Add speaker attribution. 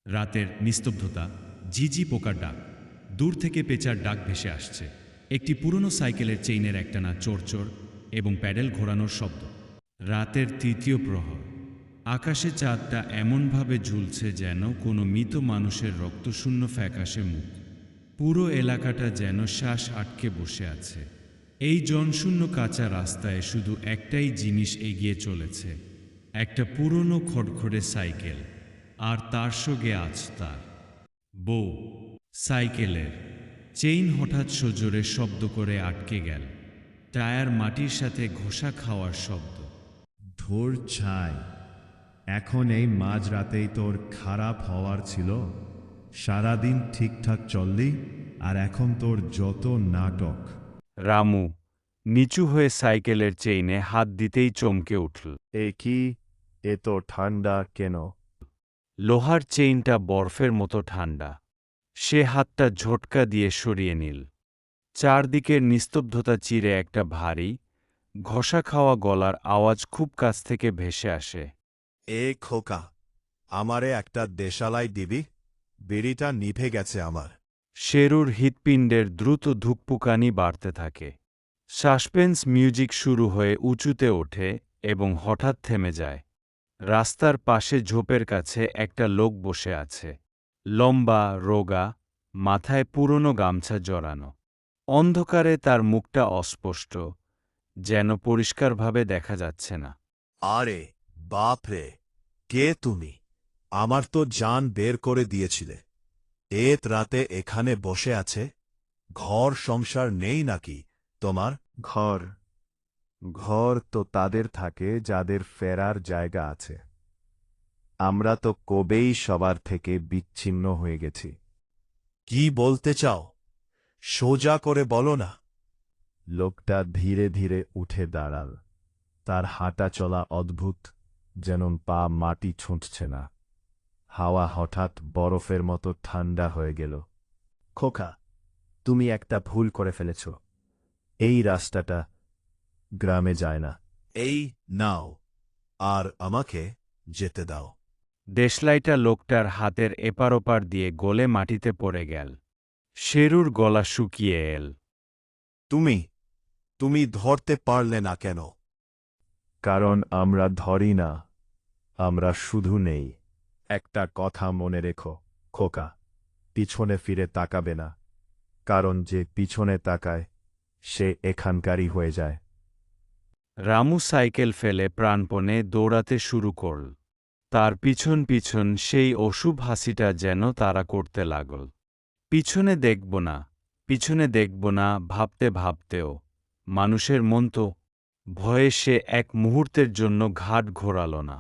Speaker 1: রাতের নিস্তব্ধতা, ঝিঝি পোকার ডাক, দূর থেকে পেঁচার ডাক ভেসে আসছে। একটি পুরনো সাইকেলের চেইনের একটানা চোরচোর এবং প্যাডেল ঘোরানোর শব্দ। রাতের তৃতীয় প্রহর, আকাশে চাঁদটা এমনভাবে ঝুলছে যেন কোনো মৃত মানুষের রক্তশূন্য ফ্যাকাশে মুখ। পুরো এলাকাটা যেন শ্বাস আটকে বসে আছে। এই জনশূন্য কাঁচা রাস্তায় শুধু একটাই জিনিস এগিয়ে চলেছে, একটা পুরনো খড়খড়ে সাইকেল, আর তার সঙ্গে আজ তার বউ। সাইকেলের চেইন হঠাৎ সজোরে শব্দ করে আটকে গেল, টায়ার মাটির সাথে ঘষা খাওয়ার শব্দ।
Speaker 2: ধুর ছাই, এখন এই মাঝরাতেই তোর খারাপ হওয়ার ছিল? সারাদিন ঠিকঠাক চললি, আর এখন তোর যত নাটক।
Speaker 1: রামু নিচু হয়ে সাইকেলের চেইনে হাত দিতেই চমকে উঠল।
Speaker 3: এ কি, এত ঠান্ডা কেন?
Speaker 1: লোহার চেইনটা বরফের মতো ঠান্ডা। সে হাতটা ঝটকা দিয়ে সরিয়ে নিল। চারদিকের নিস্তব্ধতা চিরে একটা ভারী, ঘষা খাওয়া গলার আওয়াজ খুব কাছ থেকে ভেসে আসে।
Speaker 3: এ খোকা, আমারে একটা দেশালাই দিবি? বিড়িটা নিভে গেছে আমার।
Speaker 1: শেরুর হৃৎপিণ্ডের দ্রুত ধুকপুকানি বাড়তে থাকে। সাসপেন্স মিউজিক শুরু হয়ে উঁচুতে ওঠে এবং হঠাৎ থেমে যায়। রাস্তার পাশে ঝোপের কাছে একটা লোক বসে আছে। লম্বা, রোগা, মাথায় পুরনো গামছা জড়ানো। অন্ধকারে তার মুখটা অস্পষ্ট, যেন পরিষ্কারভাবে দেখা যাচ্ছে না।
Speaker 3: আরে বাপরে, কে তুমি? আমার তো জান বের করে দিয়েছিলে। এত রাতে এখানে বসে আছে? ঘর সংসার নেই নাকি তোমার? ঘর ঘর তো তাদের থাকে যাদের ফেরার জায়গা আছে। আমরা তো কবেই সবার থেকে বিচ্ছিন্ন হয়ে গেছি। কি বলতে চাও? সোজা করে বলো না। লোকটা ধীরে ধীরে উঠে দাঁড়াল। তার হাঁটা চলা অদ্ভুত, যেন পা মাটি ছুঁটছে না। হাওয়া হঠাৎ বরফের মতো ঠান্ডা হয়ে গেল। খোকা, তুমি একটা ভুল করে ফেলেছ। এই রাস্তাটা গ্রামে যায় না। এই নাও, আর আমাকে যেতে দাও।
Speaker 1: দেশলাইটা লোকটার হাতের এপার ওপার দিয়ে গলে মাটিতে পড়ে গেল। শেরুর গলা শুকিয়ে এল।
Speaker 3: তুমি তুমি ধরতে পারলে না কেন? কারণ আমরা ধরি না, আমরা শুধু নেই। একটা কথা মনে রেখো খোকা, পিছনে ফিরে তাকাবে না, কারণ যে পিছনে তাকায় সে এখানকারই হয়ে যায়।
Speaker 1: রামু সাইকেল ফেলে প্রাণপণে দৌড়াতে শুরু করল। তার পিছন পিছন সেই অশুভ হাসিটা যেন তাড়া করতে লাগল। পিছনে দেখব না, পিছনে দেখব না ভাবতে ভাবতেও মানুষের মন তো ভয়ে সে এক মুহূর্তের জন্য ঘাট ঘোরাল না।